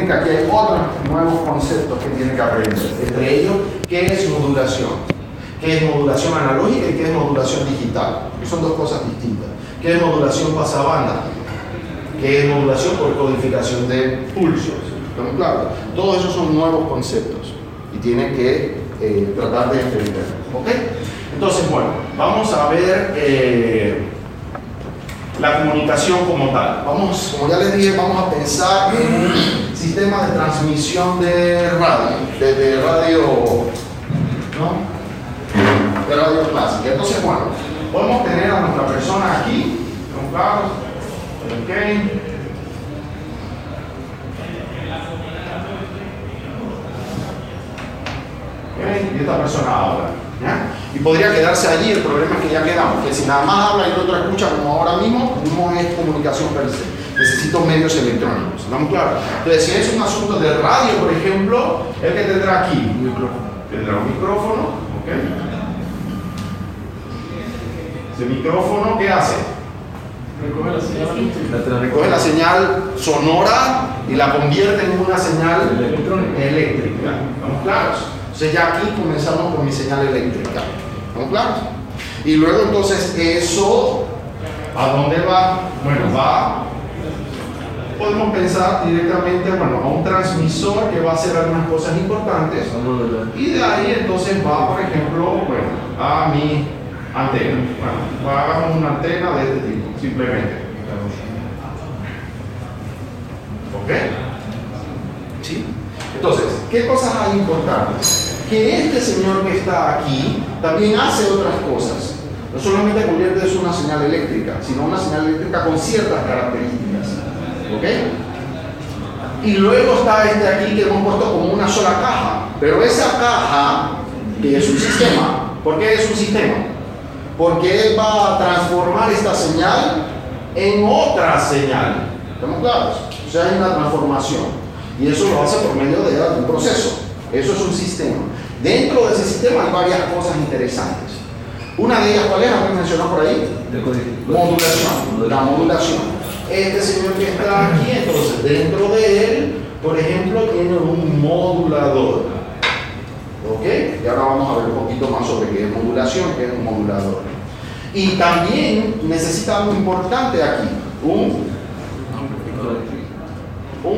miren que aquí hay otros nuevos conceptos que tienen que aprender. Entre ellos, ¿qué es modulación? ¿Qué es modulación analógica y qué es modulación digital? Que son dos cosas distintas. ¿Qué es modulación pasabanda? ¿Qué es modulación por codificación de pulsos? ¿Estamos claros? Todos esos son nuevos conceptos y tienen que tratar de entender. ¿Ok? Entonces, bueno, vamos a ver la comunicación como tal. Vamos, como ya les dije, vamos a pensar en un sistema de transmisión de radio, de radio, ¿no? De radio clásica. Entonces, bueno, podemos tener a nuestra persona aquí, ¿estamos claros? Ok. Y esta persona habla, ¿ya? Y podría quedarse allí. El problema es que ya quedamos, que si nada más habla y el otro escucha como ahora mismo, no es comunicación per se. Necesito medios electrónicos, ¿estamos claros? Entonces, si es un asunto de radio, por ejemplo, el que tendrá aquí un micrófono. Tendrá un micrófono, ¿ok? Ese micrófono, ¿qué hace? Recoge la señal sonora y la convierte en una señal eléctrica. ¿Estamos claros? Entonces ya aquí comenzamos con mi señal eléctrica. ¿Estamos claros? Y luego entonces eso, ¿a dónde va? Bueno, podemos pensar directamente, bueno, a un transmisor que va a hacer algunas cosas importantes. Y de ahí entonces va, por ejemplo, bueno, a mi antena. Bueno, hagamos una antena de este tipo, simplemente. ¿Ok? ¿Sí? Entonces, ¿qué cosas hay importantes? Que este señor que está aquí también hace otras cosas. No solamente convierte eso en una señal eléctrica, sino una señal eléctrica con ciertas características. ¿Ok? Y luego está este aquí que hemos puesto como una sola caja. Pero esa caja, que es un sistema, ¿por qué es un sistema? Porque él va a transformar esta señal en otra señal. ¿Estamos claros? O sea, hay una transformación. Y eso lo hace por medio de un proceso. Eso es un sistema. Dentro de ese sistema hay varias cosas interesantes. Una de ellas, ¿cuál es? ¿Alguien mencionó por ahí? Modulación. La modulación. Este señor que está aquí, entonces, dentro de él, por ejemplo, tiene un modulador. ¿Ok? Y ahora vamos a ver un poquito más sobre qué es modulación, qué es un modulador. Y también necesita algo importante aquí, un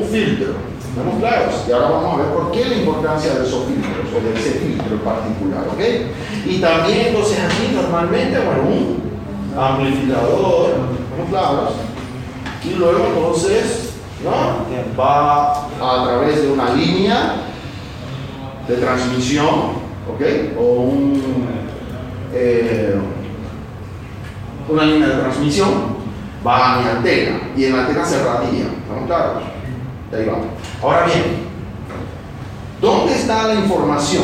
filtro. ¿Estamos claros? Y ahora vamos a ver por qué la importancia de esos filtros, o de ese filtro en particular, ¿ok? Y también, entonces, aquí normalmente, bueno, un amplificador, ¿estamos claros? Y luego, entonces, ¿no? Va a través de una línea de transmisión, ¿ok? O una línea de transmisión, va a mi antena, y en la antena se radia, ¿estamos claros? Ahí vamos. Ahora bien, ¿dónde está la información?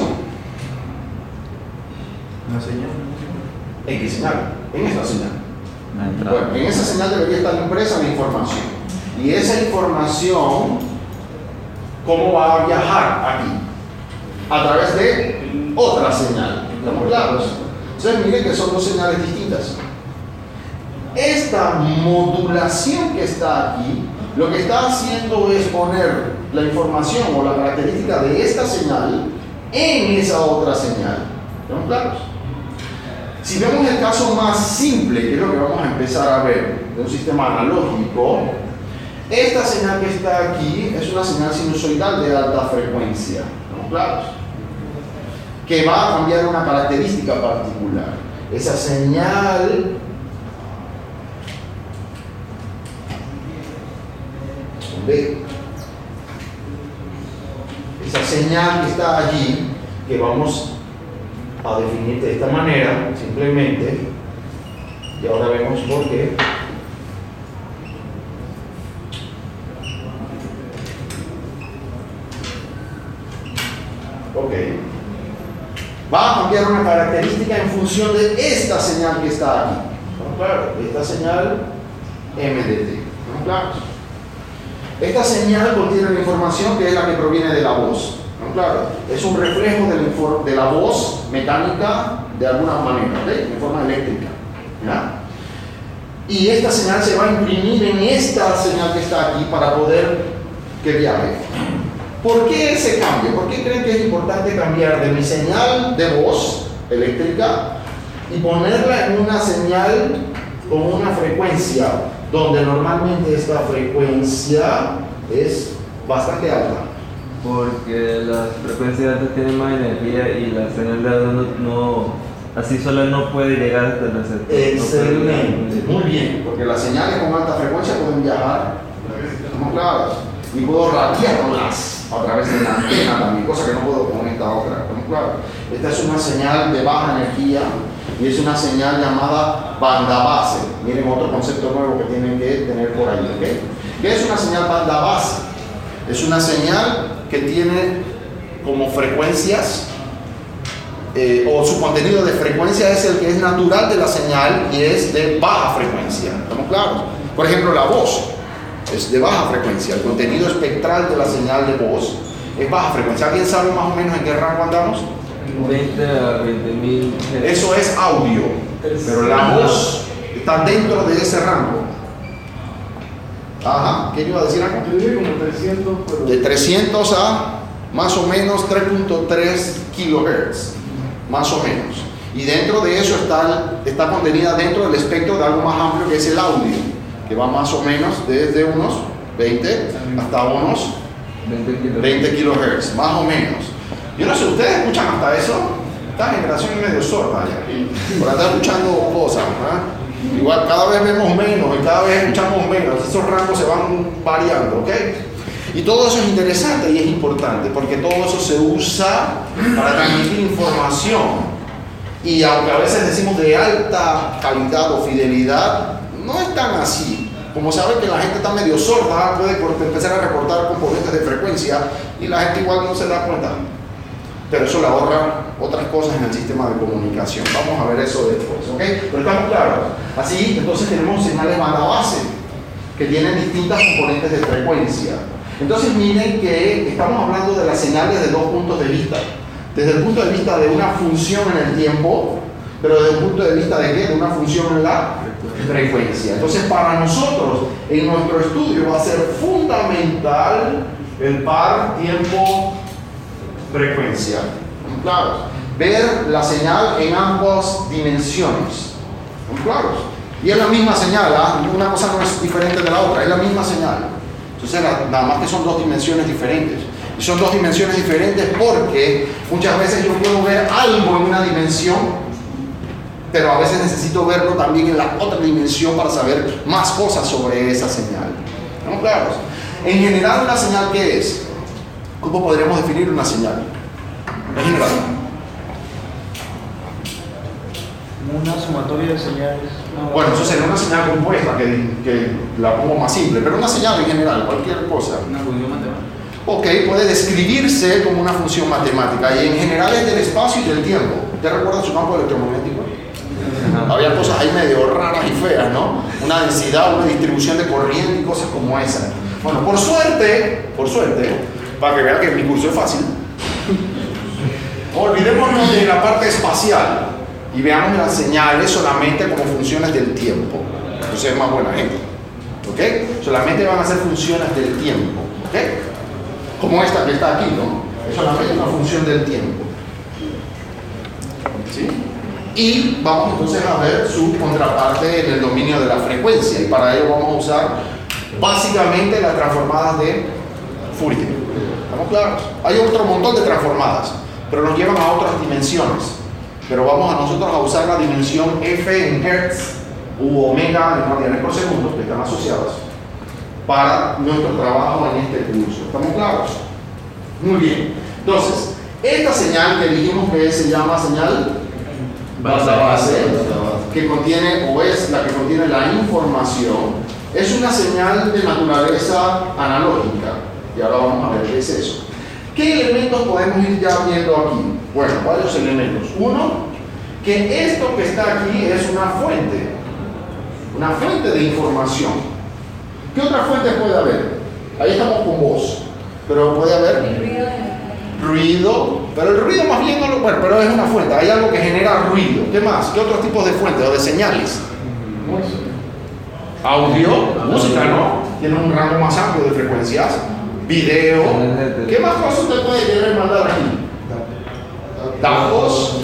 ¿Una señal? ¿En qué señal? En esta señal. Bueno, en esa señal debería estar impresa la información. Y esa información, ¿cómo va a viajar aquí? A través de otra señal. ¿Estamos claros? Entonces miren que son dos señales distintas. Esta modulación que está aquí, lo que está haciendo es poner la información o la característica de esta señal en esa otra señal. ¿Estamos claros? Si vemos el caso más simple, que es lo que vamos a empezar a ver, de un sistema analógico, esta señal que está aquí es una señal sinusoidal de alta frecuencia. ¿Estamos claros? Que va a cambiar una característica particular. Esa señal esa señal que está allí, que vamos a definir de esta manera, simplemente, y ahora vemos por qué. Ok. Va a cambiar una característica en función de esta señal que está aquí. ¿Estamos claros? Esta señal MDT. ¿Estamos claros? Esta señal contiene la información que es la que proviene de la voz. ¿No? Claro, es un reflejo de la voz mecánica de alguna manera, ¿okay? De forma eléctrica. ¿Ya? Y esta señal se va a imprimir en esta señal que está aquí para poder que viaje. ¿Por qué ese cambio? ¿Por qué creen que es importante cambiar de mi señal de voz eléctrica y ponerla en una señal con una frecuencia donde normalmente esta frecuencia es bastante alta? Porque las frecuencias altas tienen más energía y la señal de audio así sola no puede llegar hasta el receptor. Excelente, muy bien, porque las señales con alta frecuencia pueden viajar, estamos claros, y puedo radiarlas a través de la antena también, cosa que no puedo con esta otra, estamos claros. Esta es una señal de baja energía y es una señal llamada banda base. Miren otro concepto nuevo que tienen que tener por ahí, ¿ok? ¿Qué es una señal banda base? Es una señal que tiene como frecuencias o su contenido de frecuencia es el que es natural de la señal y es de baja frecuencia. ¿Estamos claros? Por ejemplo, la voz es de baja frecuencia. El contenido espectral de la señal de voz es baja frecuencia. ¿Alguien sabe más o menos en qué rango andamos? 20 a 20.000. Eso es audio, pero la voz está dentro de ese rango. Ajá, ¿qué iba a decir acá? Yo diría como 300, pero... De 300 a más o menos 3.3 kilohertz, más o menos. Y dentro de eso está contenida dentro del espectro de algo más amplio que es el audio, que va más o menos desde unos 20 hasta unos 20 kilohertz, más o menos. Yo no sé, ¿ustedes escuchan hasta eso? Esta generación es medio sorda ya, por estar escuchando cosas, ¿verdad? Igual cada vez vemos menos y cada vez escuchamos menos, esos rangos se van variando, ¿ok? Y todo eso es interesante y es importante porque todo eso se usa para transmitir información. Y aunque a veces decimos de alta calidad o fidelidad, no es tan así. Como saben que la gente está medio sorda, puede empezar a recortar componentes de frecuencia y la gente igual no se da cuenta. Pero eso le ahorra otras cosas en el sistema de comunicación. Vamos a ver eso después, ¿ok? Pero estamos claros. Así, entonces tenemos señales banda base que tienen distintas componentes de frecuencia. Entonces miren que estamos hablando de las señales de dos puntos de vista. Desde el punto de vista de una función en el tiempo, pero desde el punto de vista de ¿qué? De una función en la frecuencia. Entonces para nosotros, en nuestro estudio va a ser fundamental el par tiempo-frecuencia. Claro. Ver la señal en ambas dimensiones. Claros. Y es la misma señal, ¿ah? Una cosa no es diferente de la otra, es la misma señal. Entonces, nada más que son dos dimensiones diferentes. Y son dos dimensiones diferentes porque muchas veces yo puedo ver algo en una dimensión, pero a veces necesito verlo también en la otra dimensión para saber más cosas sobre esa señal. ¿Estamos claros? En general, ¿una señal qué es? ¿Cómo podríamos definir una señal? En general. Una sumatoria de señales. Bueno, eso sería una señal compuesta, que la pongo más simple, pero una señal en general, cualquier cosa. Una función matemática. Ok, puede describirse como una función matemática y en general es del espacio y del tiempo. ¿Te recuerdas su campo electromagnético? Había cosas ahí medio raras y feas, ¿no? Una densidad, una distribución de corriente y cosas como esa. Bueno, por suerte, para que vean que mi curso es fácil, olvidémonos de la parte espacial y veamos las señales solamente como funciones del tiempo. Entonces es más buena gente, ¿ok? Solamente van a ser funciones del tiempo, ¿ok? Como esta que está aquí, ¿no? Es solamente una función del tiempo. ¿Sí? Y vamos entonces a ver su contraparte en el dominio de la frecuencia. Y para ello vamos a usar básicamente las transformadas de Fourier. ¿Estamos claros? Hay otro montón de transformadas, pero nos llevan a otras dimensiones. Pero vamos a nosotros a usar la dimensión F en Hertz u omega en radianes por segundo, que están asociadas, para nuestro trabajo en este curso. ¿Estamos claros? Muy bien. Entonces, esta señal que dijimos que se llama señal banda base, que contiene o es la que contiene la información, es una señal de naturaleza analógica. Y ahora vamos a ver qué es eso. ¿Qué elementos podemos ir ya viendo aquí? Bueno, varios elementos. Uno, que esto que está aquí es una fuente de información. ¿Qué otra fuente puede haber? Ahí estamos con voz, pero puede haber ruido, pero el ruido más bien no lo, bueno, pero es una fuente, hay algo que genera ruido. ¿Qué más? ¿Qué otros tipos de fuentes o de señales? Audio, música, ¿no? Tiene un rango más amplio de frecuencias. video. ¿Qué más cosas usted puede querer mandar aquí? Datos,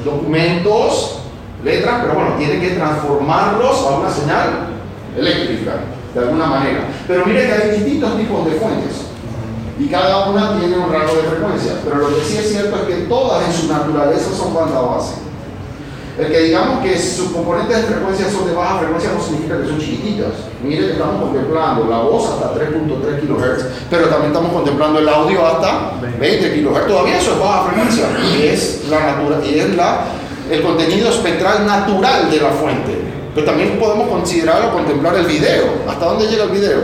documentos, letras, pero bueno, tiene que transformarlos a una señal eléctrica, de alguna manera. Pero mire que hay distintos tipos de fuentes y cada una tiene un rango de frecuencia, pero lo que sí es cierto es que todas en su naturaleza son banda base. El que digamos que sus componentes de frecuencia son de baja frecuencia no significa que son chiquititas. Mire que estamos contemplando la voz hasta 3.3 kHz, pero también estamos contemplando el audio hasta 20 kHz. Todavía eso es baja frecuencia y es el contenido espectral natural de la fuente. Pero también podemos considerar o contemplar el video. ¿Hasta dónde llega el video?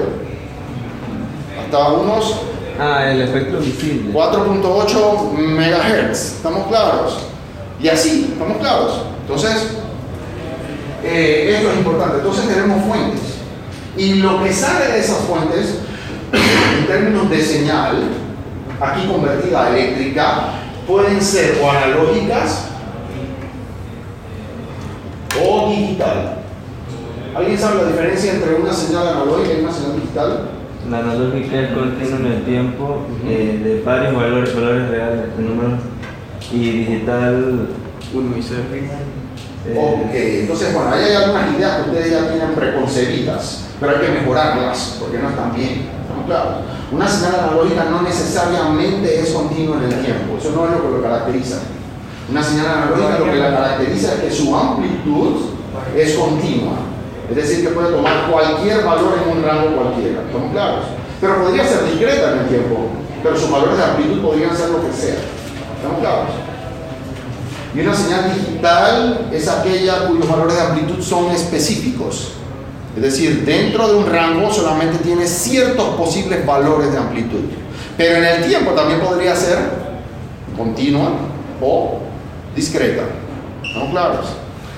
Hasta unos el espectro visible. 4.8 MHz. ¿Estamos claros? Y así, ¿estamos claros? Entonces, esto es importante. Entonces tenemos fuentes. Y lo que sale de esas fuentes, en términos de señal, aquí convertida a eléctrica, pueden ser o analógicas o digital. ¿Alguien sabe la diferencia entre una señal analógica y una señal digital? La analógica es continua en el tiempo, de varios valores reales, de números, y digital 1 y 0. Ok, entonces bueno, ahí hay algunas ideas que ustedes ya tienen preconcebidas, pero hay que mejorarlas porque no están bien. ¿Estamos claros? Una señal analógica no necesariamente es continua en el tiempo, eso no es lo que lo caracteriza. Una señal analógica lo que la caracteriza es que su amplitud es continua, es decir, que puede tomar cualquier valor en un rango cualquiera. ¿Estamos claros? Pero podría ser discreta en el tiempo, pero sus valores de amplitud podrían ser lo que sea. ¿Estamos claros? Y una señal digital es aquella cuyos valores de amplitud son específicos. Es decir, dentro de un rango solamente tiene ciertos posibles valores de amplitud. Pero en el tiempo también podría ser continua o discreta. ¿Estamos claros?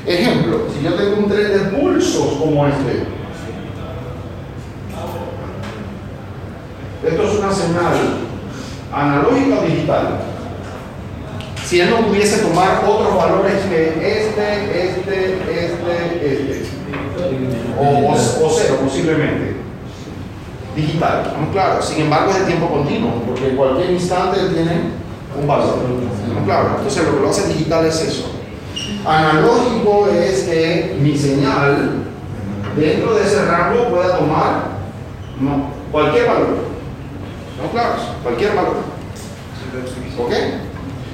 Ejemplo, si yo tengo un tren de pulsos como este. Esto es una señal analógica o digital. Si él no pudiese tomar otros valores que o cero posiblemente. Digital, ¿estamos claros? Sin embargo es de tiempo continuo, porque en cualquier instante él tiene un valor. ¿Estamos claros? Entonces lo que lo hace digital es eso. Analógico es que mi señal dentro de ese rango pueda tomar cualquier valor. ¿Estamos claros? Cualquier valor. ¿Ok?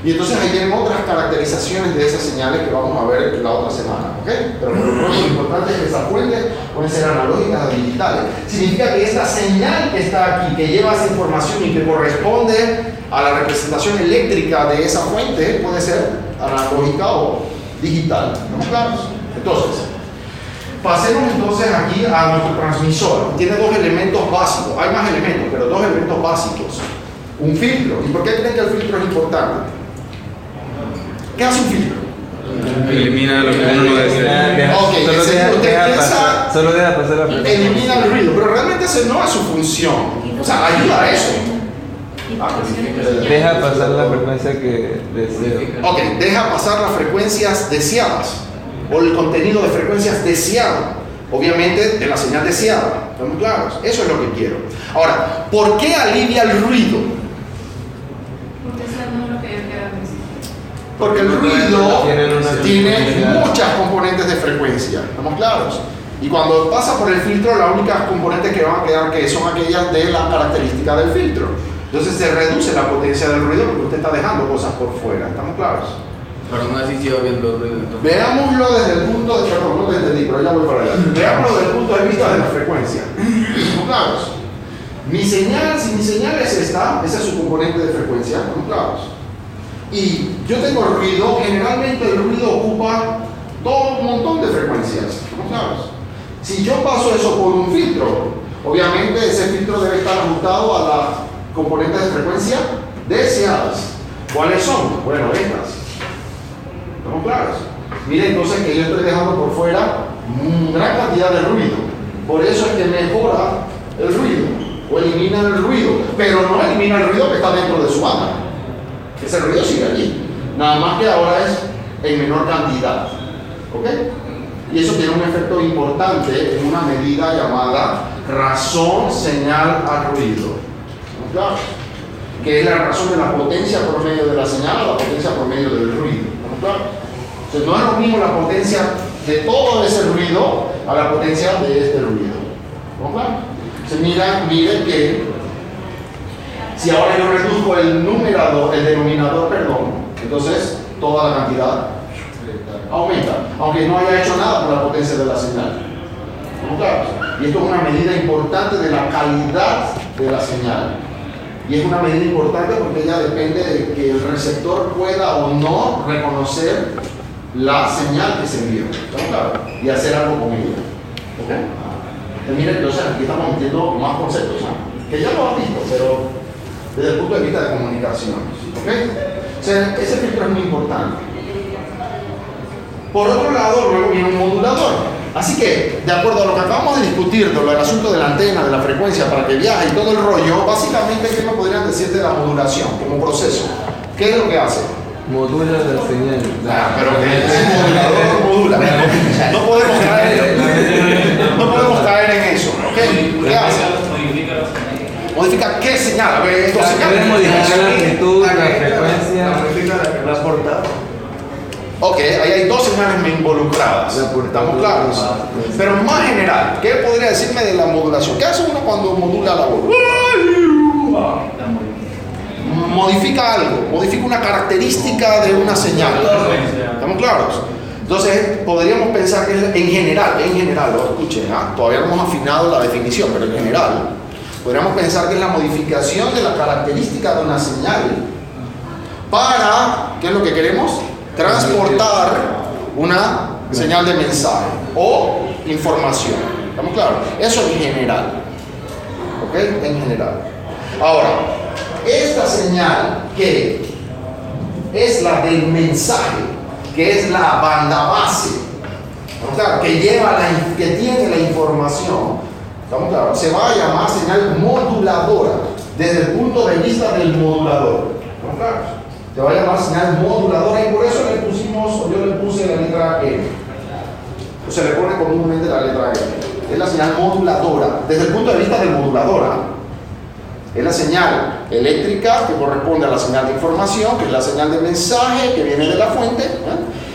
Y entonces ahí vienen otras caracterizaciones de esas señales que vamos a ver la otra semana, ¿ok? Pero por lo pronto lo importante es que esas fuentes pueden ser analógicas o digitales. Significa que esta señal que está aquí, que lleva esa información y que corresponde a la representación eléctrica de esa fuente, puede ser analógica o digital. ¿Estamos claros? Entonces, pasemos entonces aquí a nuestro transmisor. Tiene dos elementos básicos. Hay más elementos, pero dos elementos básicos. Un filtro. ¿Y por qué creen que el filtro es importante? ¿Qué hace un filtro? Elimina lo que uno no desea. Ok, solo deja pasar la frecuencia. Elimina el ruido, pero realmente esa no es su función. O sea, ayuda a eso. Deja pasar la frecuencia que deseo. Ok, deja pasar las frecuencias deseadas o el contenido de frecuencias deseado. Obviamente de la señal deseada. ¿Estamos claros? Eso es lo que quiero. Ahora, ¿por qué alivia el ruido? Porque el ruido tiene muchas componentes de frecuencia, ¿estamos claros? Y cuando pasa por el filtro, las únicas componentes que van a quedar que son aquellas de la característica del filtro. Entonces se reduce la potencia del ruido porque usted está dejando cosas por fuera, ¿estamos claros? Pero aún así sigo viendo el ruido. Veámoslo desde el punto de vista, no te entendí, pero ya voy para allá. Veámoslo desde el punto de vista de la frecuencia. ¿Estamos claros? Mi señal, si mi señal es esta, esa es su componente de frecuencia, ¿estamos claros? Y yo tengo ruido, generalmente el ruido ocupa todo un montón de frecuencias, ¿estamos claros? Si yo paso eso por un filtro, obviamente ese filtro debe estar ajustado a las componentes de frecuencia deseadas. ¿Cuáles son? Bueno, estas. ¿Estamos claros? Miren entonces que yo estoy dejando por fuera gran cantidad de ruido. Por eso es que mejora el ruido o elimina el ruido, pero no elimina el ruido que está dentro de su banda. Ese ruido sigue allí, nada más que ahora es en menor cantidad. ¿Ok? Y eso tiene un efecto importante en una medida llamada razón señal al ruido. ¿Estamos claros? Que es la razón de la potencia por medio de la señal a la potencia por medio del ruido. ¿Estamos claros? Entonces no es lo mismo la potencia de todo ese ruido a la potencia de este ruido. ¿Estamos claros? Entonces miren que si ahora yo reduzco el denominador, entonces toda la cantidad aumenta, aunque no haya hecho nada por la potencia de la señal. ¿Estamos claros? Y esto es una medida importante de la calidad de la señal. Y es una medida importante porque ella depende de que el receptor pueda o no reconocer la señal que se envió. ¿Estamos claros? Y hacer algo con ella. ¿Ok? Entonces, miren, entonces aquí estamos metiendo más conceptos, ¿no? Que ya lo han visto, pero desde el punto de vista de comunicación. ¿Ok? O sea, ese filtro es muy importante. Por otro lado, luego viene un modulador. Así que, de acuerdo a lo que acabamos de discutir, del asunto de la antena, de la frecuencia para que viaje y todo el rollo, básicamente, ¿qué me podrían decir de la modulación como proceso? ¿Qué es lo que hace? Modula la señal. Pero que es modulador modula. No podemos caer en eso. ¿Ok? ¿Qué hace? Modifica qué señal. A ver, esto Puede modificar la amplitud, la frecuencia, La portada. Ok, ahí hay dos señales involucradas. ¿Estamos claros? Pero más general, ¿qué podría decirme de la modulación? ¿Qué hace uno cuando modula la voz? Modifica algo, modifica una característica de una señal. ¿Estamos claros? Entonces, podríamos pensar que en general, escuchen, todavía no hemos afinado la definición, pero en general, podríamos pensar que es la modificación de la característica de una señal para, ¿qué es lo que queremos? Transportar una señal de mensaje o información. ¿Estamos claros? Eso en general. ¿Ok? En general. Ahora, esta señal que es la del mensaje, que es la banda base, ¿estamos claros? Que tiene la información, ¿estamos claros? Se va a llamar señal moduladora desde el punto de vista del modulador. ¿Estamos claros? Se va a llamar señal moduladora y por eso yo le puse la letra M. O se le pone comúnmente la letra M. Es la señal moduladora. Desde el punto de vista del modulador, es la señal eléctrica que corresponde a la señal de información, que es la señal de mensaje que viene de la fuente,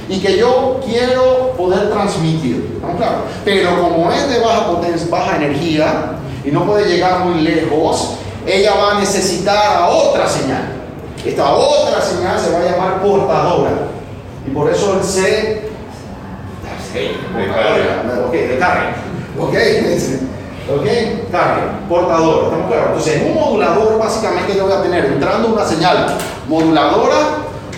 y que yo quiero poder transmitir. ¿Estamos claros? Pero como es de baja potencia, baja energía y no puede llegar muy lejos, ella va a necesitar a otra señal. Esta otra señal se va a llamar portadora. Y por eso el C de carga. Carga, portador. ¿Estamos claros? Entonces, en un modulador, básicamente yo voy a tener entrando una señal moduladora,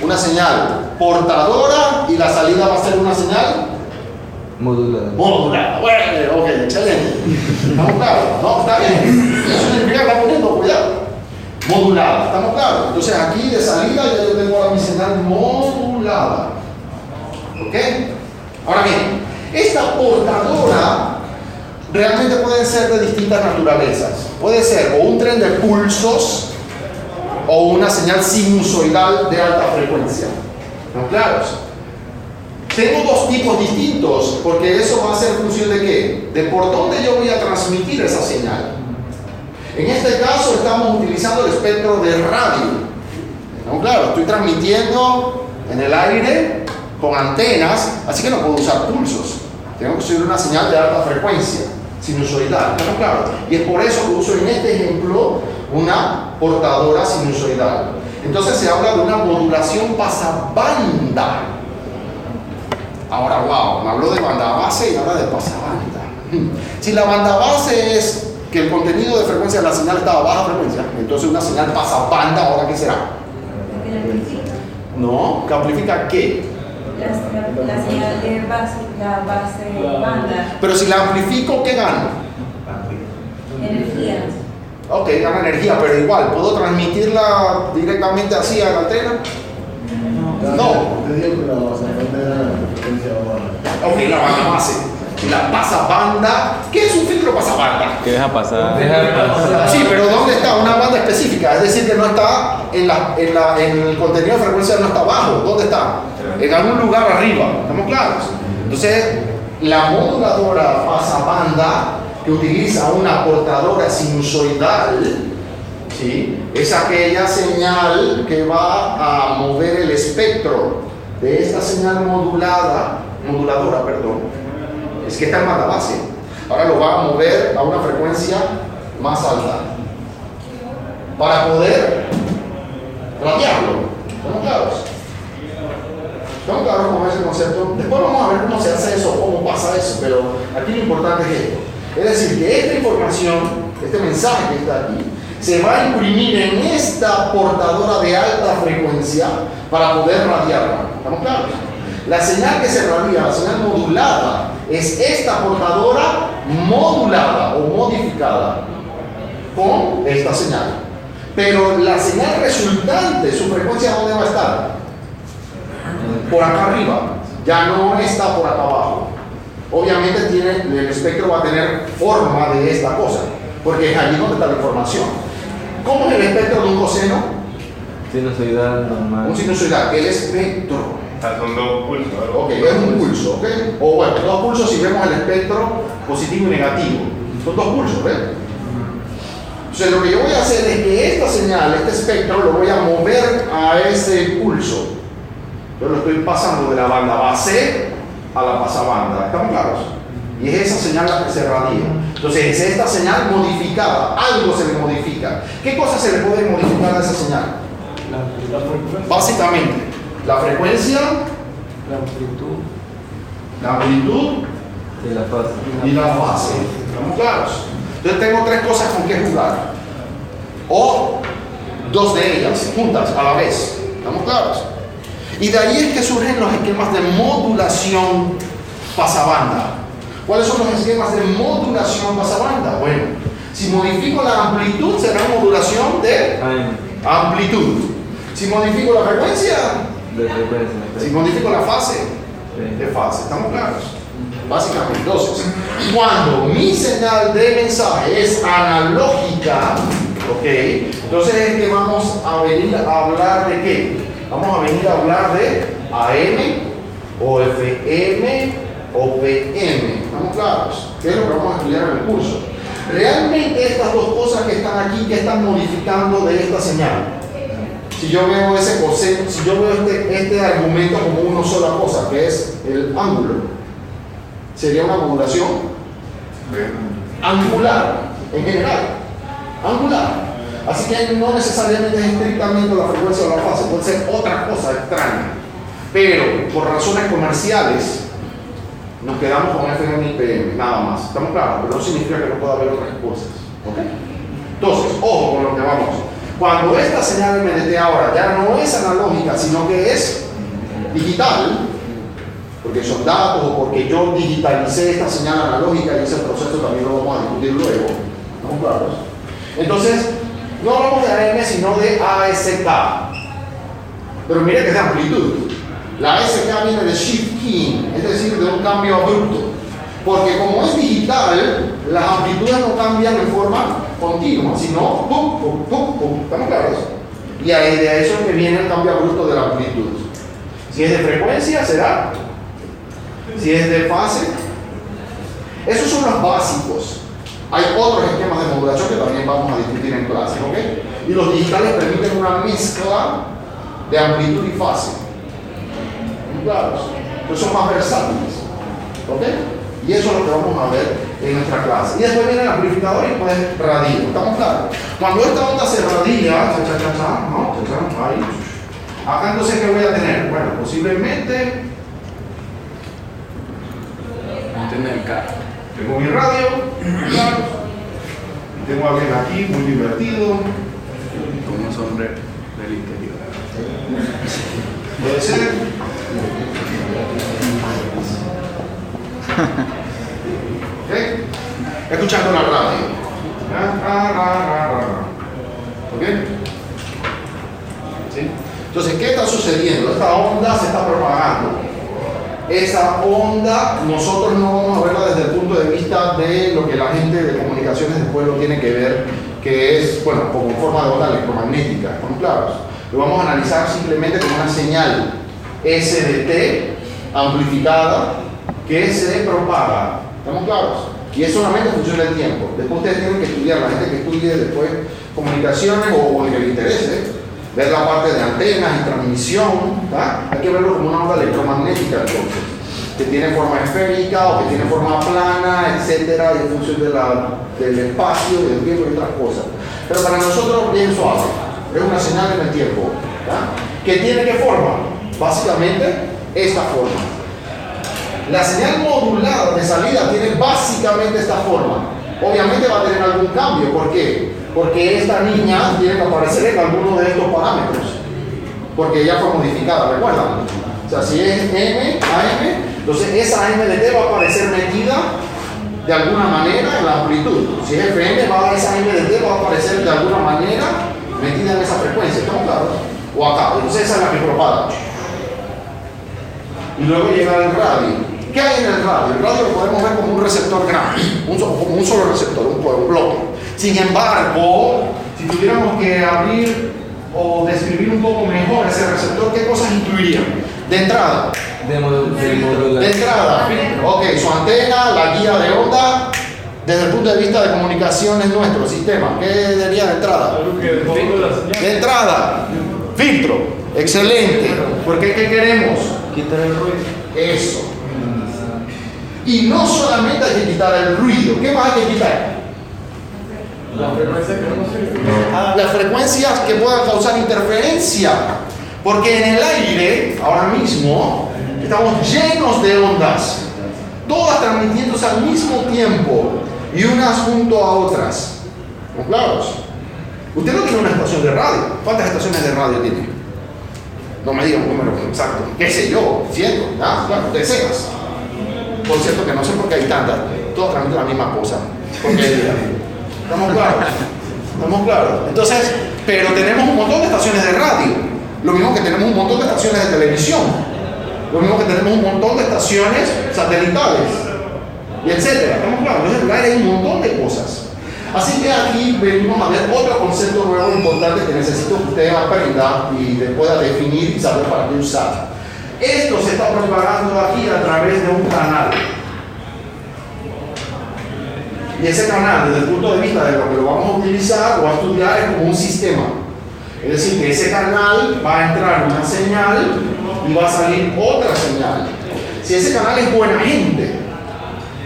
una señal portadora y la salida va a ser una señal modulada. Bueno, ok, excelente. ¿Estamos claros? No, está bien. Eso significa que está poniendo cuidado. Modulada, ¿estamos claros? Entonces aquí de salida ya yo tengo ahora mi señal modulada. ¿Ok? Ahora bien, esta portadora realmente puede ser de distintas naturalezas. Puede ser o un tren de pulsos o una señal sinusoidal de alta frecuencia. ¿Estamos claros? Tengo dos tipos distintos porque eso va a ser función de ¿qué? De por dónde yo voy a transmitir esa señal. En este caso estamos utilizando el espectro de radio. ¿No? Claro, estoy transmitiendo en el aire con antenas, así que no puedo usar pulsos. Tengo que usar una señal de alta frecuencia, sinusoidal. ¿No? Claro. Y es por eso que uso en este ejemplo una portadora sinusoidal. Entonces se habla de una modulación pasabanda. Ahora, wow, me habló de banda base y ahora de pasabanda. Si la banda base es que el contenido de frecuencia de la señal está a baja frecuencia, entonces una señal pasabanda, ¿ahora qué será? No, ¿que amplifica qué? La señal de base, la base banda. Pero si la amplifico, ¿qué gano? Energía. Ok, gana energía, pero igual, ¿puedo transmitirla directamente así a la antena? No. Ok, la banda base. Y la pasabanda, ¿qué es un filtro pasabanda? ¿Qué deja pasar? Sí, pero ¿dónde está? Una banda específica, es decir, que no está en el contenido de frecuencia, no está abajo. ¿Dónde está? En algún lugar arriba, ¿estamos claros? Entonces, la moduladora pasabanda, que utiliza una portadora sinusoidal, ¿sí? Es aquella señal que va a mover el espectro de esta señal moduladora, perdón, es que está en banda base. Ahora lo va a mover a una frecuencia más alta para poder radiarlo. ¿Estamos claros? ¿Estamos claros con ese concepto? Después vamos a ver cómo se hace eso, cómo pasa eso, pero aquí lo importante es esto. Es decir, que esta información, este mensaje que está aquí, se va a imprimir en esta portadora de alta frecuencia para poder radiarla. ¿Estamos claros? La señal que se radia, la señal modulada, es esta portadora modulada o modificada con esta señal. Pero la señal resultante, su frecuencia, ¿dónde va a estar? Por acá arriba, ya no está por acá abajo. Obviamente el espectro va a tener forma de esta cosa, porque es allí donde está la información. ¿Cómo es el espectro de un coseno? Sinusoidal normal. Un sinusoidal, el espectro. Son dos pulsos. Ok, es un pulso, ¿ok? O bueno, dos pulsos si vemos el espectro positivo y negativo. Son dos pulsos, ¿ves? Entonces lo que yo voy a hacer es que esta señal, este espectro, lo voy a mover a ese pulso. Yo lo estoy pasando de la banda base a la pasabanda. ¿Estamos claros? Y es esa señal la que se radia. Entonces es esta señal modificada. Algo se le modifica. ¿Qué cosa se le puede modificar a esa señal? La frecuencia, Básicamente, la frecuencia, la amplitud Y la fase. y la fase. ¿Estamos claros? Entonces tengo tres cosas con que jugar. O dos de ellas juntas a la vez. ¿Estamos claros? Y de ahí es que surgen los esquemas de modulación pasabanda. ¿Cuáles son los esquemas de modulación pasabanda? Bueno, si modifico la amplitud, será modulación de amplitud. Si modifico la frecuencia, De frecuencia. si modifico la fase, de fase. ¿Estamos claros? Básicamente, entonces, cuando mi señal de mensaje es analógica, ¿ok? Entonces es que vamos a venir a hablar de qué? Vamos a venir a hablar de AM o FM o PM. ¿Estamos claros? ¿Qué es lo que vamos a estudiar en el curso? Realmente estas dos cosas que están aquí, que están modificando de esta señal. Si yo veo ese concepto, si yo veo este argumento como una sola cosa, que es el ángulo, sería una modulación angular, en general, angular. Así que no necesariamente es estrictamente la frecuencia o la fase, puede ser otra cosa extraña. Pero por razones comerciales, nos quedamos con FM y PM, nada más. ¿Estamos claros? Pero no significa que no pueda haber otras cosas. ¿Ok? Entonces, ojo con lo que vamos. Cuando esta señal MDT ahora ya no es analógica, sino que es digital, porque son datos o porque yo digitalicé esta señal analógica y ese proceso también lo vamos a discutir luego. ¿Estamos claros? Entonces, no hablamos de AM, sino de ASK. Pero mire que es de amplitud. La ASK viene de shift keying, es decir, de un cambio abrupto. Porque como es digital, las amplitudes no cambian en forma continua, sino pum, pum, pum, pum. ¿Estamos claros? Y ahí de eso es que viene el cambio abrupto de la amplitud. Si es de frecuencia, será. Si es de fase. Esos son los básicos. Hay otros esquemas de modulación que también vamos a discutir en clase, ¿ok? Y los digitales permiten una mezcla de amplitud y fase. Claros. Entonces son más versátiles, ¿ok? Y eso es lo que vamos a ver en nuestra clase. Y después viene el amplificador y después radio. ¿Estamos claros? Cuando esta onda se radia, ¿no? Ahí. Acá entonces, ¿qué voy a tener? Bueno, posiblemente Tener carro. tengo mi radio, claro. Y tengo a alguien aquí muy divertido. Con un sombrero del interior. Puede ser. ¿Ok? Escuchando la radio. ¿Ok? ¿Sí? Entonces, ¿qué está sucediendo? Esta onda se está propagando. Esa onda nosotros no vamos a verla desde el punto de vista de lo que la gente de comunicaciones del pueblo tiene que ver, que es, bueno, como forma de onda electromagnética, ¿estamos claros? Lo vamos a analizar simplemente como una señal SDT amplificada que se propaga, ¿estamos claros? Y es solamente en función del tiempo. Después ustedes tienen que estudiar, la gente que estudie después comunicaciones o el que le interese, ver la parte de antenas y transmisión, ¿tá? Hay que verlo como una onda electromagnética entonces, que tiene forma esférica o que tiene forma plana, etcétera, y en función del espacio, del tiempo y otras cosas. Pero para nosotros bien suave, es una señal en el tiempo, ¿tá? ¿Que tiene qué forma? Básicamente esta forma. La señal modulada de salida tiene básicamente esta forma. Obviamente va a tener algún cambio. ¿Por qué? Porque esta niña tiene que aparecer en alguno de estos parámetros. Porque ella fue modificada, ¿recuerdan? O sea, si es M, AM, entonces esa M de T va a aparecer metida de alguna manera en la amplitud. Si es FM, esa M de T va a aparecer de alguna manera metida en esa frecuencia. ¿Estamos claros? O acá. Entonces esa es la que propaga. Y luego llega el radio. ¿Qué hay en el radio? El radio lo podemos ver como un receptor grande, como un solo receptor, un bloque. Sin embargo, si tuviéramos que abrir o describir un poco mejor ese receptor, ¿qué cosas incluirían? De entrada. De entrada. Ok, su antena, la guía de onda, desde el punto de vista de comunicaciones nuestro sistema. ¿Qué diría de entrada? De entrada. Filtro. Excelente. Porque ¿qué queremos? Quitar el ruido. Eso. Y no solamente hay que quitar el ruido. ¿Qué más hay que quitar? Las frecuencias que puedan causar interferencia. Porque en el aire, ahora mismo, estamos llenos de ondas. Todas transmitiéndose al mismo tiempo. Y unas junto a otras. ¿Estamos claros? Usted no tiene una estación de radio. ¿Cuántas estaciones de radio tiene? No me digan un número exacto. ¿Qué sé yo? 100, ¿ah? Claro, decenas. Por cierto que no sé por qué hay tantas. Todas transmiten la misma cosa. ¿Estamos claros? ¿Estamos claros? Entonces, pero tenemos un montón de estaciones de radio. Lo mismo que tenemos un montón de estaciones de televisión. Lo mismo que tenemos un montón de estaciones satelitales. Y etcétera. ¿Estamos claros? Entonces, en el aire hay un montón de cosas. Así que aquí venimos a ver otro concepto nuevo importante que necesito que usted aprenda y pueda definir y saber para qué usar. Esto se está propagando aquí a través de un canal. Y ese canal, desde el punto de vista de lo que lo vamos a utilizar o a estudiar, es como un sistema. Es decir, que ese canal va a entrar una señal y va a salir otra señal. Si ese canal es buena gente,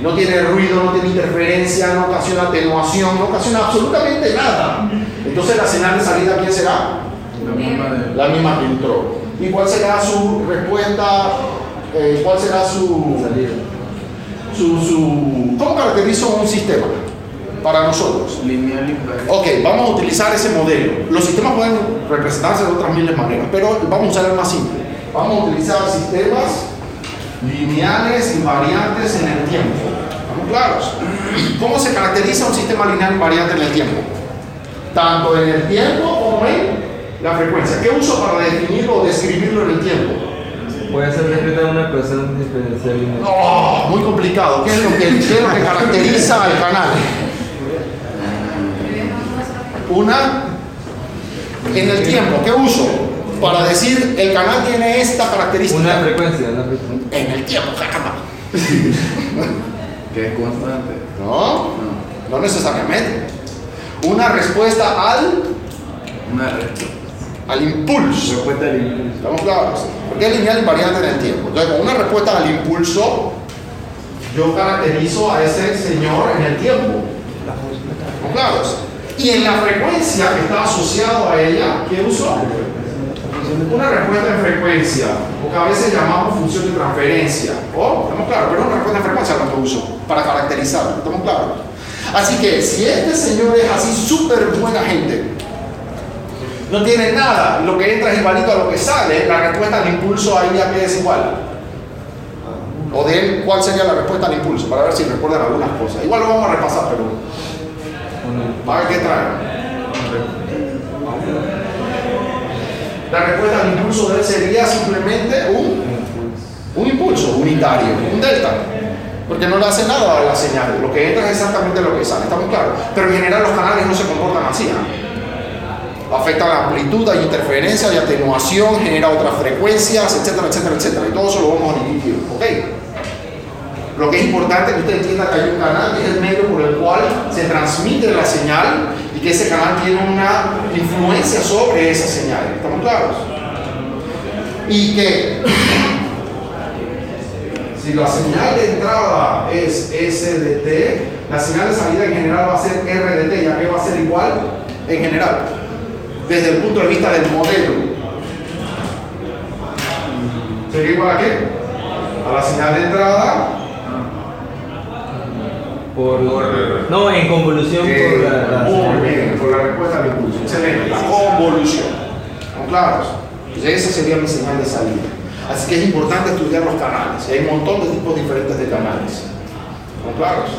no tiene ruido, no tiene interferencia, no ocasiona atenuación, no ocasiona absolutamente nada, entonces la señal de salida, ¿quién será? La misma que entró. ¿Y cuál será su respuesta? ¿Cuál será su salida? ¿Cómo caracterizo un sistema para nosotros? Lineal invariante. Ok, vamos a utilizar ese modelo. Los sistemas pueden representarse de otras miles de maneras, pero vamos a usar el más simple. Vamos a utilizar sistemas lineales invariantes en el tiempo. ¿Estamos claros? ¿Cómo se caracteriza un sistema lineal invariante en el tiempo? Tanto en el tiempo como en la frecuencia. ¿Qué uso para definirlo o describirlo en el tiempo? Puede ser descrita una ecuación diferencial lineal. Oh, muy complicado. ¿Qué es lo que caracteriza al canal? Una en el tiempo. ¿Qué uso para decir el canal tiene esta característica? Una frecuencia. En el tiempo, caramba. Que es constante. No necesariamente. Una respuesta al impulso. Respuesta al impulso. ¿Estamos claros? Porque es lineal invariante en el tiempo. Entonces, con una respuesta al impulso, yo caracterizo a ese señor en el tiempo. ¿Estamos claros? Y en la frecuencia que está asociado a ella, ¿qué uso? Una respuesta en frecuencia, o que a veces llamamos función de transferencia. ¿Estamos claros? Pero una respuesta en frecuencia es lo que uso para caracterizarlo. ¿Estamos claros? Así que si este señor es así súper buena gente, no tiene nada, lo que entra es igualito a lo que sale, la respuesta al impulso ahí ya queda igual. O de él, ¿cuál sería la respuesta al impulso? Para ver si recuerdan algunas cosas. Igual lo vamos a repasar, pero para ver qué trae. La respuesta al impulso de él sería simplemente un impulso unitario, un delta. Porque no le hace nada a la señal. Lo que entra es exactamente lo que sale. ¿Estamos claros? Pero en general los canales no se comportan así, ¿no? Afecta la amplitud, hay interferencia, hay atenuación, genera otras frecuencias, etcétera, etcétera, etcétera. Y todo eso lo vamos a dividir, ¿ok? Lo que es importante que usted entienda que hay un canal que es el medio por el cual se transmite la señal y que ese canal tiene una influencia sobre esa señal. ¿Estamos claros? Y que si la señal de entrada es SDT, la señal de salida en general va a ser RDT, ya que va a ser igual en general, desde el punto de vista del modelo. ¿Sería igual a qué? A la señal de entrada. No, en convolución por la muy bien, por la respuesta al impulso. Excelente, la convolución. ¿Están claros? Entonces esa sería mi señal de salida. Así que es importante estudiar los canales. Hay un montón de tipos diferentes de canales. ¿Están claros?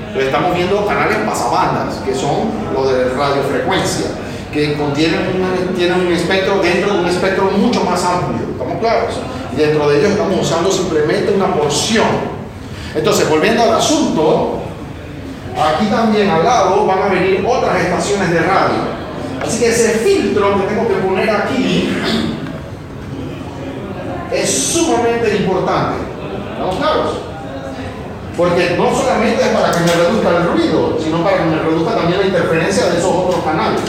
Entonces estamos viendo canales pasabandas, que son los de radiofrecuencia, que tienen un espectro dentro de un espectro mucho más amplio. ¿Estamos claros? Y dentro de ellos estamos usando simplemente una porción. Entonces, volviendo al asunto, aquí también al lado van a venir otras estaciones de radio. Así que ese filtro que tengo que poner aquí es sumamente importante. ¿Estamos claros? Porque no solamente es para que me reduzca el ruido, sino para que me reduzca también la interferencia de esos otros canales.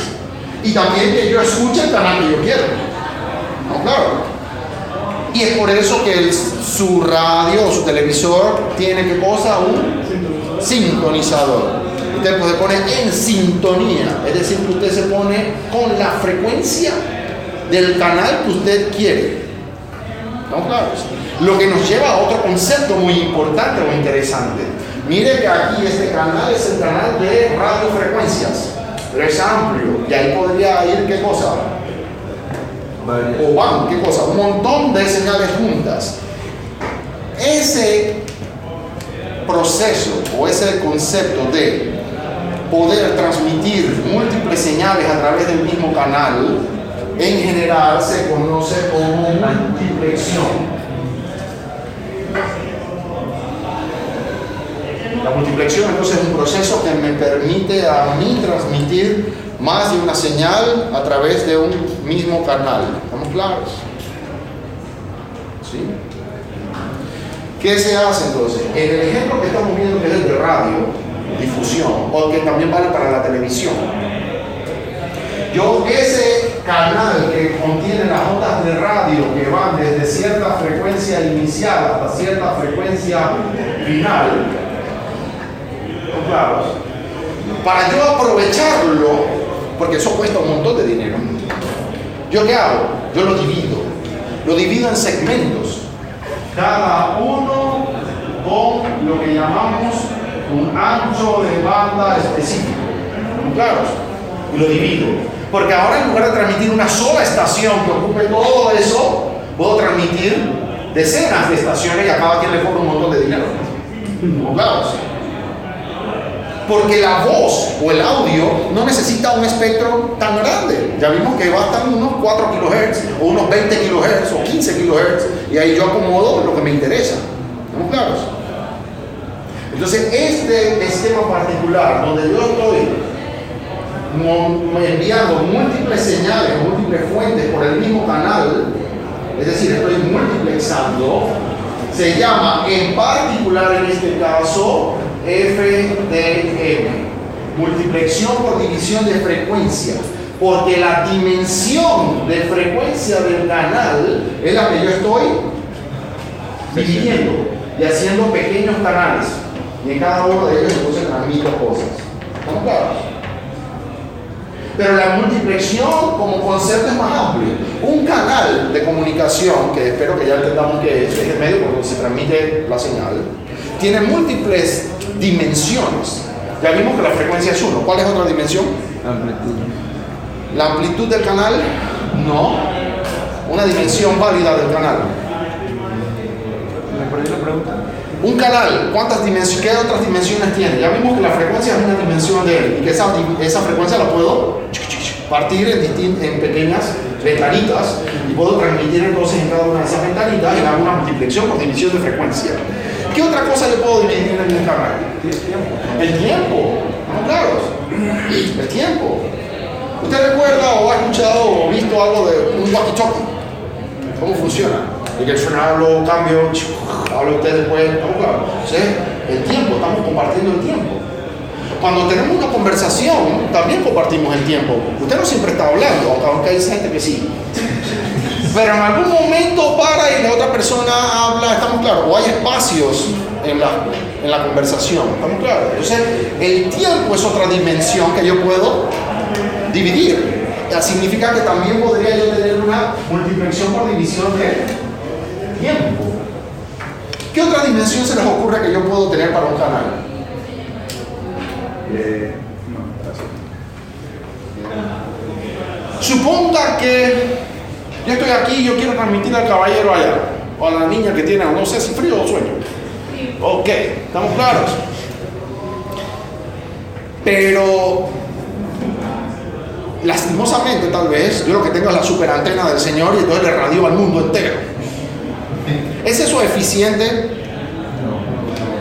Y también que yo escuche el canal que yo quiero. ¿Estamos claros? Y es por eso que su radio o su televisor tiene ¿qué cosa? Un sintonizador. Usted puede poner en sintonía, es decir, que usted se pone con la frecuencia del canal que usted quiere. ¿Estamos claros? Lo que nos lleva a otro concepto muy importante o interesante. Mire que aquí este canal es el canal de radiofrecuencias, pero es amplio y ahí podría ir ¿qué cosa? O van, ¿qué cosa? Un montón de señales juntas. Ese proceso o ese concepto de poder transmitir múltiples señales a través del mismo canal, en general se conoce como multiplexión. La multiplexión entonces es un proceso que me permite a mí transmitir más de una señal a través de un mismo canal. ¿Estamos claros? ¿Sí? ¿Qué se hace entonces? En el ejemplo que estamos viendo, que es el de radio, difusión, o que también vale para la televisión. Yo ese canal que contiene las ondas de radio que van desde cierta frecuencia inicial hasta cierta frecuencia final, ¿estamos claros? Para yo aprovecharlo, porque eso cuesta un montón de dinero, ¿yo qué hago? Yo lo divido en segmentos, cada uno con lo que llamamos un ancho de banda específico. ¿Estamos claros? Y lo divido, porque ahora en lugar de transmitir una sola estación que ocupe todo eso, puedo transmitir decenas de estaciones y a cada quien le cobro un montón de dinero. ¿Estamos claros? Porque la voz o el audio no necesita un espectro tan grande. Ya vimos que bastan unos 4 kHz o unos 20 kHz o 15 kHz y ahí yo acomodo lo que me interesa. ¿Estamos claros? Entonces este esquema particular donde yo estoy enviando múltiples señales, múltiples fuentes por el mismo canal, es decir, estoy multiplexando, se llama en particular en este caso FDM, multiplexión por división de frecuencia, porque la dimensión de frecuencia del canal es la que yo estoy dividiendo y haciendo pequeños canales, y en cada uno de ellos entonces transmito cosas. ¿Estamos claros? Pero la multiplexión como concepto es más amplio. Un canal de comunicación, que espero que ya entendamos que es el medio por donde se transmite la señal, tiene múltiples dimensiones. Ya vimos que la frecuencia es 1. ¿Cuál es otra dimensión? Amplitud. La amplitud del canal, no. Una dimensión válida del canal. ¿Me perdí la pregunta? Un canal, ¿qué otras dimensiones tiene? Ya vimos que la frecuencia es una dimensión de él y que esa frecuencia la puedo partir en pequeñas ventanitas y puedo transmitir entonces en cada una de esas ventanitas y hago una multiplicación por división de frecuencia. ¿Qué otra cosa le puedo dividir en un canal? El tiempo. ¿Estamos claros? El tiempo. ¿Usted recuerda o ha escuchado o visto algo de un walkie-talkie? ¿Cómo funciona? y que el lo cambio, habla usted después, ¿estamos claros? ¿Sí? El tiempo, estamos compartiendo el tiempo. Cuando tenemos una conversación, también compartimos el tiempo. Usted no siempre está hablando, aunque hay gente que sí. Pero en algún momento para y la otra persona habla, ¿estamos claros? O hay espacios en la conversación, ¿estamos claros? Entonces, el tiempo es otra dimensión que yo puedo dividir. Significa que también podría yo tener una multiplicación por división de tiempo. ¿Qué otra dimensión se les ocurre que yo puedo tener para un canal? Suponga que yo estoy aquí y yo quiero transmitir al caballero allá, o a la niña que tiene, no sé si frío o sueño. Ok, ¿estamos claros? Pero lastimosamente tal vez yo lo que tengo es la superantena del Señor y entonces le radio al mundo entero. ¿Es eso eficiente?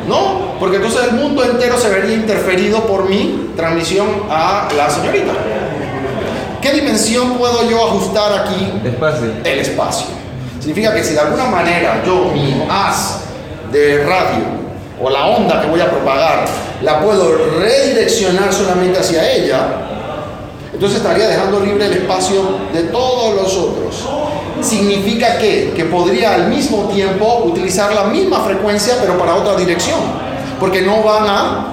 No, porque entonces el mundo entero se vería interferido por mi transmisión a la señorita. ¿Qué dimensión puedo yo ajustar aquí? Espacio. El espacio. Significa que si de alguna manera yo mi haz de radio o la onda que voy a propagar la puedo redireccionar solamente hacia ella, entonces estaría dejando libre el espacio de todos los otros. Significa que podría al mismo tiempo utilizar la misma frecuencia pero para otra dirección, porque no van a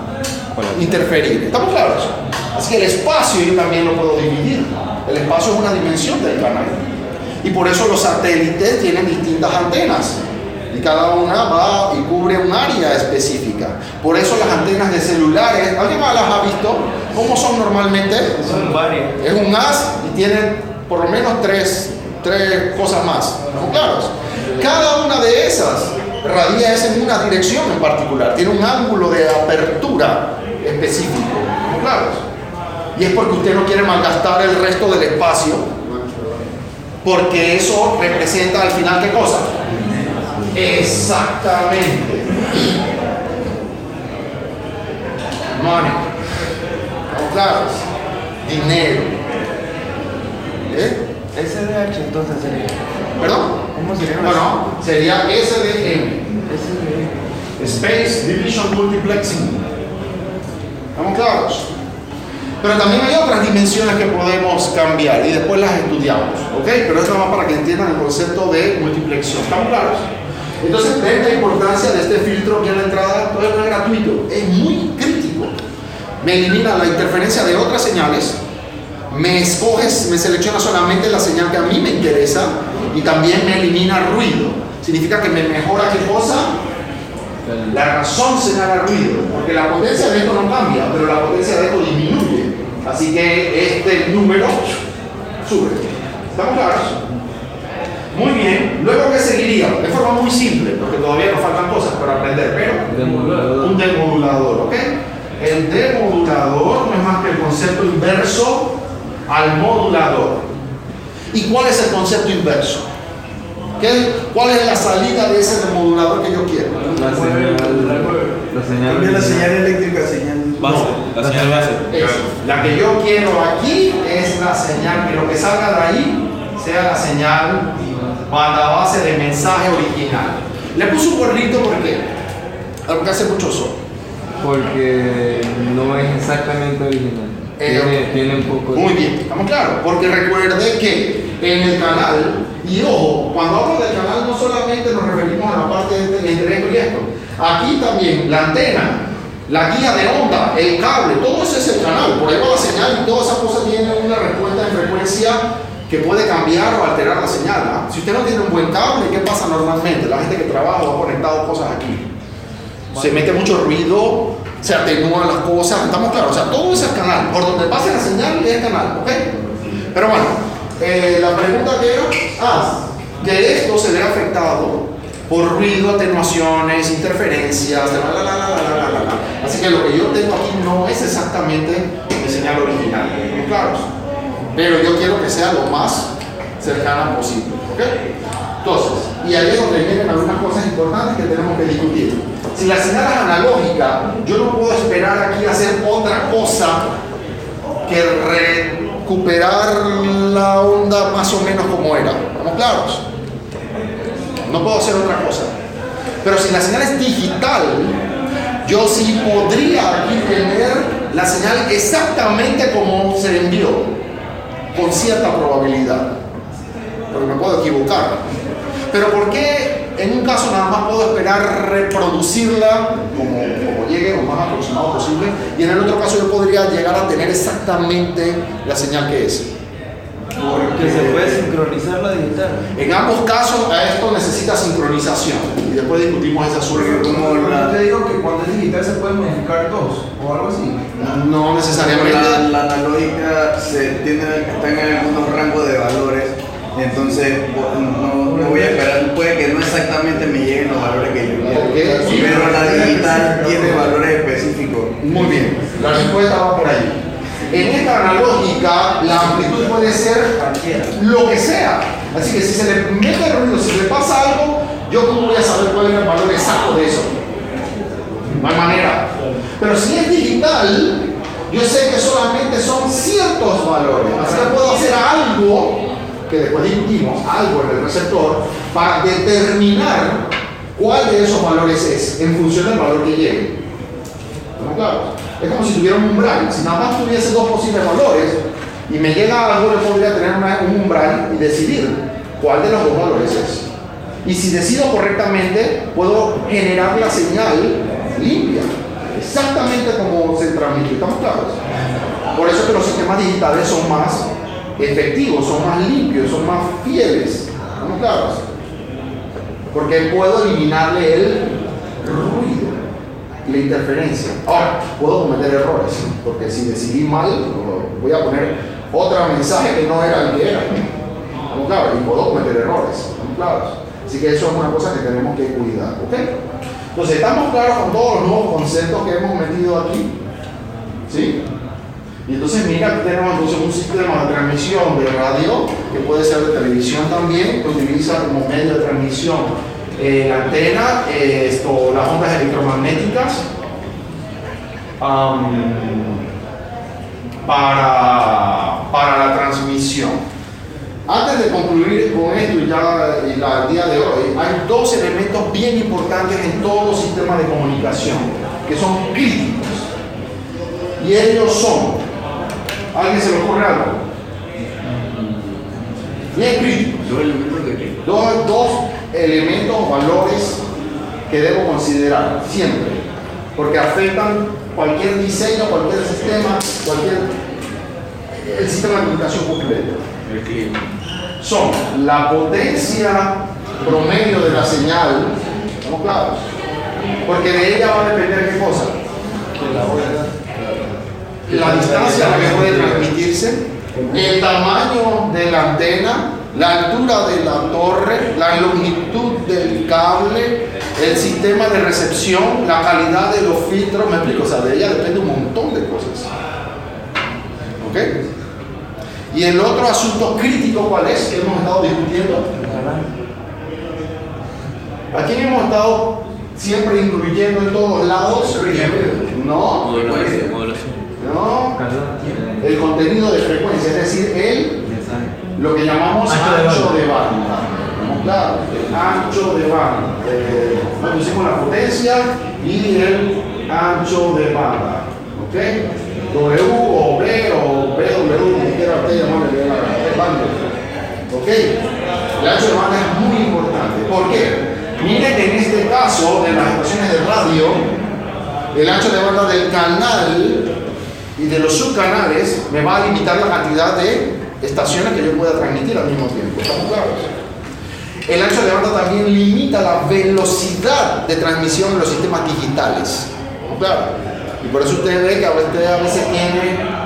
interferir. ¿Estamos claros? Así que el espacio yo también lo puedo dividir. El espacio es una dimensión del canal. Y por eso los satélites tienen distintas antenas. Y cada una va y cubre un área específica. Por eso las antenas de celulares, ¿alguien más las ha visto? ¿Cómo son normalmente? Son varias. Es un haz y tienen por lo menos tres cosas más. ¿Estamos claros? Cada una de esas radia en una dirección en particular. Tiene un ángulo de apertura específico. ¿Estamos claros? Y es porque usted no quiere malgastar el resto del espacio, porque eso representa al final ¿qué cosa? Exactamente. Money. ¿Estamos claros? Dinero. SDH entonces sería. ¿Perdón? ¿Cómo sería? Bueno, sería SDM. Space Division Multiplexing. ¿Estamos claros? Pero también hay otras dimensiones que podemos cambiar y después las estudiamos, ¿ok? Pero esto va para que entiendan el concepto de multiplexión. ¿Estamos claros? Entonces, ven la importancia de este filtro que a la entrada todavía no es gratuito, es muy crítico. Me elimina la interferencia de otras señales, me selecciona solamente la señal que a mí me interesa y también me elimina ruido. Significa que me mejora ¿qué cosa? La razón señala ruido, porque la potencia de esto no cambia, pero la potencia de esto disminuye. Así que este número sube. ¿Estamos claros? Muy bien. Luego, ¿qué seguiría? De forma muy simple, porque todavía nos faltan cosas para aprender, pero un demodulador, ¿ok? El demodulador no es más que el concepto inverso al modulador. ¿Y cuál es el concepto inverso? ¿Cuál es la salida de ese demodulador que yo quiero? La señal. Cambia la señal eléctrica, señal Base. No, La señal base. la que yo quiero aquí es la señal, que lo que salga de ahí sea la señal banda base de mensaje original. Le puse un gorrito porque algo que hace mucho sol. Porque no es exactamente original. Tiene un poco de... Muy bien, estamos claros. Porque recuerde que en el canal, y ojo, cuando hablo del canal no solamente nos referimos a la parte entre esto y esto. Aquí también la antena, la guía de onda, el cable, todo eso es el canal. Por ahí va la señal y todas esas cosas tienen una respuesta en frecuencia que puede cambiar o alterar la señal, ¿no? Si usted no tiene un buen cable, ¿qué pasa normalmente? La gente que trabaja va conectado cosas aquí. Se mete mucho ruido, se atenúan las cosas, estamos claros. O sea, todo eso es canal. Por donde pase la señal es canal, ¿ok? Pero bueno, la pregunta que era, que esto se ve afectado por ruido, atenuaciones, interferencias, así que lo que yo tengo aquí no es exactamente mi señal original, ¿estamos claros? Pero yo quiero que sea lo más cercana posible, ¿ok? Entonces, y ahí es donde vienen algunas cosas importantes que tenemos que discutir. Si la señal es analógica, yo no puedo esperar aquí a hacer otra cosa que recuperar la onda más o menos como era. ¿Estamos claros? no puedo hacer otra cosa. Pero si la señal es digital, yo sí podría aquí tener la señal exactamente como se envió, con cierta probabilidad, porque me puedo equivocar. Pero ¿por qué en un caso nada más puedo esperar reproducirla como llegue lo más aproximado posible, y en el otro caso yo podría llegar a tener exactamente la señal que es? Porque se puede sincronizar la digital. En ambos casos a esto necesita sincronización, y después discutimos ese asunto. Yo te digo que cuando es digital se pueden modificar dos o algo así. No necesariamente. La analógica está en algunos rangos de valores, entonces no voy a esperar, puede que no exactamente me lleguen los valores que yo quiero, pero la digital tiene valores específicos. Muy bien, la respuesta va por ahí. En esta analógica la amplitud puede ser lo que sea, así que si se le mete ruido, si le pasa algo, yo cómo voy a saber cuál es el valor exacto de eso. No hay manera. Pero si es digital, yo sé que solamente son ciertos valores, así que puedo hacer algo que después discutimos, algo en el receptor, para determinar cuál de esos valores es en función del valor que llegue. ¿Estamos claros? Es como si tuviera un umbral. Si nada más tuviese dos posibles valores y me llega algo, yo podría tener un umbral y decidir cuál de los dos valores es. Y si decido correctamente, puedo generar la señal limpia, exactamente como se transmite. ¿Estamos claros? Por eso es que los sistemas digitales son más efectivos, son más limpios, son más fieles. ¿Estamos claros? Porque puedo eliminarle el ruido y la interferencia. Ahora, puedo cometer errores, porque si decidí mal, voy a poner otro mensaje que no era el que era. ¿Estamos claros? Y puedo cometer errores. ¿Estamos claros? Así que eso es una cosa que tenemos que cuidar. ¿Ok? Entonces, ¿estamos claros con todos los nuevos conceptos que hemos metido aquí? ¿Sí? Y entonces mira, aquí tenemos entonces un sistema de transmisión de radio, que puede ser de televisión también, que utiliza como medio de transmisión la antena, las ondas electromagnéticas, para la transmisión. Antes de concluir con esto y el día de hoy, hay dos elementos bien importantes en todo sistema de comunicación, que son críticos. Y ellos son, ¿alguien se le ocurre algo? Bien críticos. Dos elementos, valores que debo considerar siempre, porque afectan cualquier diseño, cualquier sistema, el sistema de comunicación completo. El clima. Son la potencia promedio de la señal, ¿estamos claros? Porque de ella va a depender qué cosa. La distancia a la que puede transmitirse, el tamaño de la antena, la altura de la torre, la longitud del cable, el sistema de recepción, la calidad de los filtros, me explico, o sea, de ella depende un montón de cosas. ¿Ok? Y el otro asunto crítico, ¿cuál es? Que hemos estado discutiendo. ¿A quién hemos estado siempre incluyendo en todos lados? No. Modulación. No. El contenido de frecuencia, es decir, lo que llamamos ancho de banda. ¿Estamos claros? El ancho de banda. Pusimos la potencia y el ancho de banda. ¿Ok? W o B o BW, como quiera usted llamarle, el banda. ¿Ok? El ancho de banda es muy importante. ¿Por qué? Mire que en este caso de las estaciones de radio, el ancho de banda del canal y de los subcanales me va a limitar la cantidad de estaciones que yo pueda transmitir al mismo tiempo. ¿Estamos claros? El ancho de banda también limita la velocidad de transmisión en los sistemas digitales. ¿Estamos claros? Y por eso usted ve que usted a veces tiene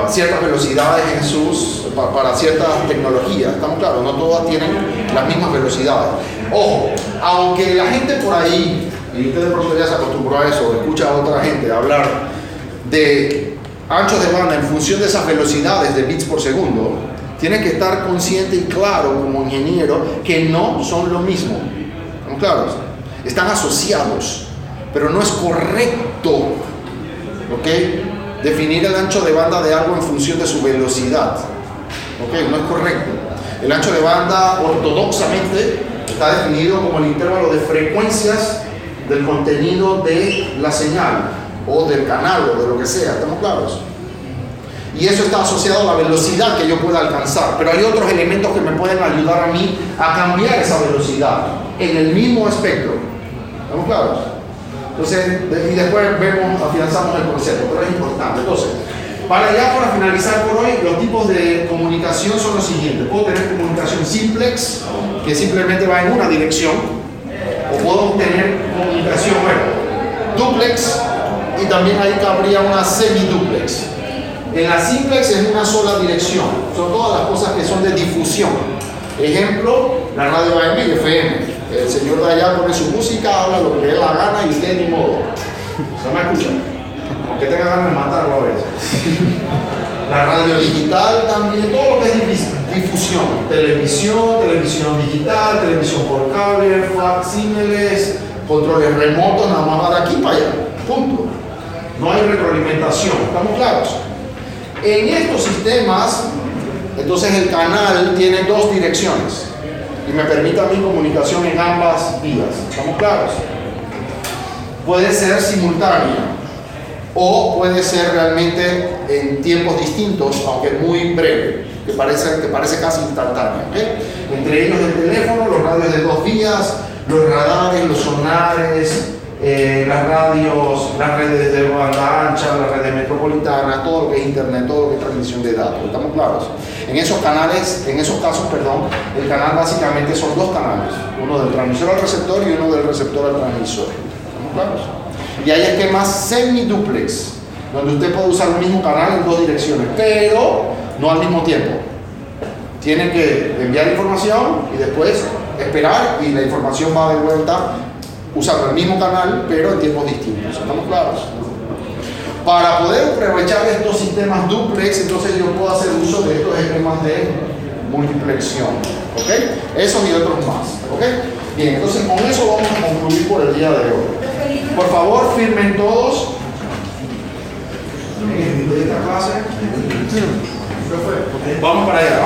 ciertas velocidades para ciertas tecnologías. ¿Estamos claros? No todas tienen las mismas velocidades. Ojo, aunque la gente por ahí, y usted de pronto ya se acostumbró a eso, escucha a otra gente hablar de anchos de banda en función de esas velocidades de bits por segundo, tiene que estar consciente y claro como ingeniero que no son lo mismo. ¿Estamos claros? Están asociados, pero no es correcto, ¿ok?, definir el ancho de banda de algo en función de su velocidad. ¿Ok? No es correcto. El ancho de banda ortodoxamente está definido como el intervalo de frecuencias del contenido de la señal o del canal o de lo que sea, ¿estamos claros? Y eso está asociado a la velocidad que yo pueda alcanzar, pero hay otros elementos que me pueden ayudar a mí a cambiar esa velocidad en el mismo espectro, ¿estamos claros? Entonces, y después vemos, afianzamos el concepto, pero es importante. Entonces, para finalizar por hoy, los tipos de comunicación son los siguientes. Puedo tener comunicación simplex, que simplemente va en una dirección, o puedo tener comunicación, duplex, y también ahí cabría una semiduplex. En la simplex es una sola dirección, son todas las cosas que son de difusión. Ejemplo, la radio AM y FM. El señor de allá pone su música, habla lo que le dé la gana y usted ni modo. Se me escucha. Aunque tenga ganas de matarlo a veces. La radio digital también, todo lo que es difusión. Televisión digital, televisión por cable, facsímiles, controles remotos, nada más va de aquí para allá. Punto. No hay retroalimentación, ¿estamos claros? En estos sistemas, entonces el canal tiene dos direcciones y me permite a mí comunicación en ambas vías, ¿estamos claros? Puede ser simultánea o puede ser realmente en tiempos distintos, aunque muy breve, que parece casi instantánea, ¿okay? Entre ellos el teléfono, los radios de dos vías, los radares, los sonares, las radios, las redes de banda ancha, las redes metropolitanas, todo lo que es internet, todo lo que es transmisión de datos, ¿estamos claros? En esos casos, el canal básicamente son dos canales, uno del transmisor al receptor y uno del receptor al transmisor, ¿estamos claros? Y hay esquemas semiduplex, donde usted puede usar el mismo canal en dos direcciones, pero no al mismo tiempo. Tiene que enviar información y después esperar y la información va de vuelta usando el mismo canal, pero en tiempos distintos. ¿Estamos claros? Para poder aprovechar estos sistemas duplex, entonces yo puedo hacer uso de estos esquemas de multiplexión. ¿Ok? Esos y otros más. ¿Ok? Bien, entonces con eso vamos a concluir por el día de hoy. Por favor, firmen todos. ¿De esta clase? Vamos para allá.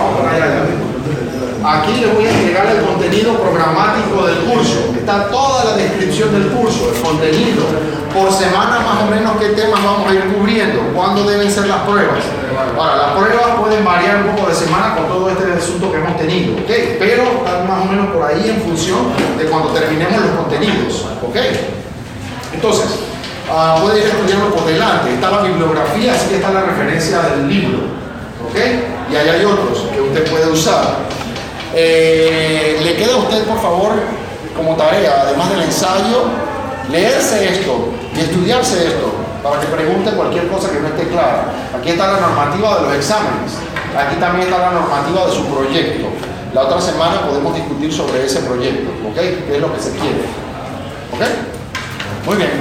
Aquí les voy a entregar el contenido programático del curso. Está toda la descripción del curso, el contenido. Por semana más o menos qué temas vamos a ir cubriendo, cuándo deben ser las pruebas. Ahora, las pruebas pueden variar un poco de semana con todo este asunto que hemos tenido, ¿ok? Pero están más o menos por ahí en función de cuando terminemos los contenidos, ¿ok? Entonces, puede ir estudiando por delante. Está la bibliografía, así que está la referencia del libro, ¿ok? Y ahí hay otros que usted puede usar. Le queda a usted, por favor, como tarea, además del ensayo, leerse esto y estudiarse esto para que pregunte cualquier cosa que no esté clara. Aquí está la normativa de los exámenes, aquí también está la normativa de su proyecto. La otra semana podemos discutir sobre ese proyecto, ¿ok? ¿Qué es lo que se quiere? ¿Ok? Muy bien.